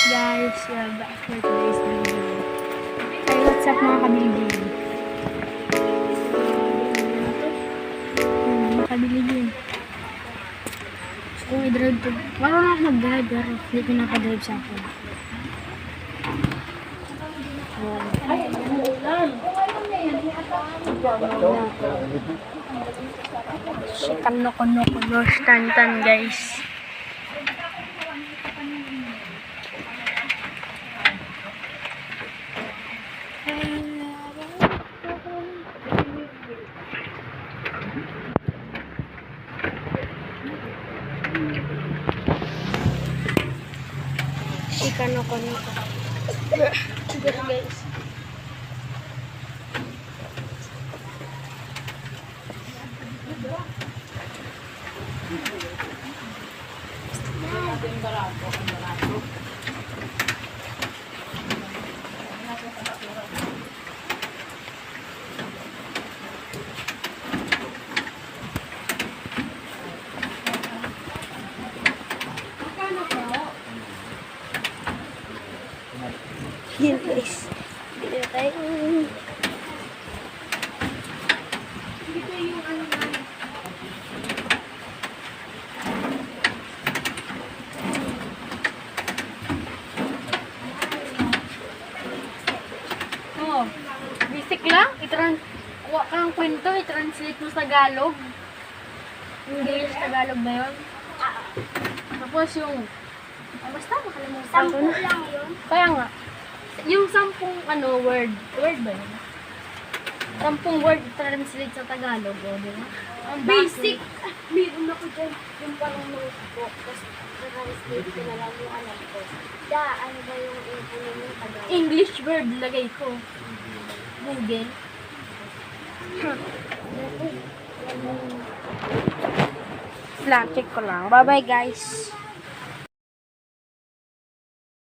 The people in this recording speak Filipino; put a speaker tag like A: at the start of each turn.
A: guys? We're back for today's video. Hey, what's up mga kabiligin? Makabiligin. Kung i-drive to. Marunong ako mag-drive pero hindi pinapadrive sa akin. Si kano-kono-kono stantan guys. Si kano-kono guys. Yan guys. Dito tayo. Dito yung ano na. Oh, basic lang. Kuha ka ng kwento, i-translate mo sa Tagalog. English, Tagalog na yun. Tapos yung basta makalimutan ko na.
B: Lang yun.
A: Kaya nga, yung 10 word ba yun? 10 word translate sa Tagalog, o, di ba? Ang
B: Basic. Meron ako dyan. Yung parang notebook. Tapos na-translate ko na lang yung alam ko. Ano ba yung info yung Tagalog?
A: English word lagay ko. Google. Lang, check ko lang. Bye-bye guys.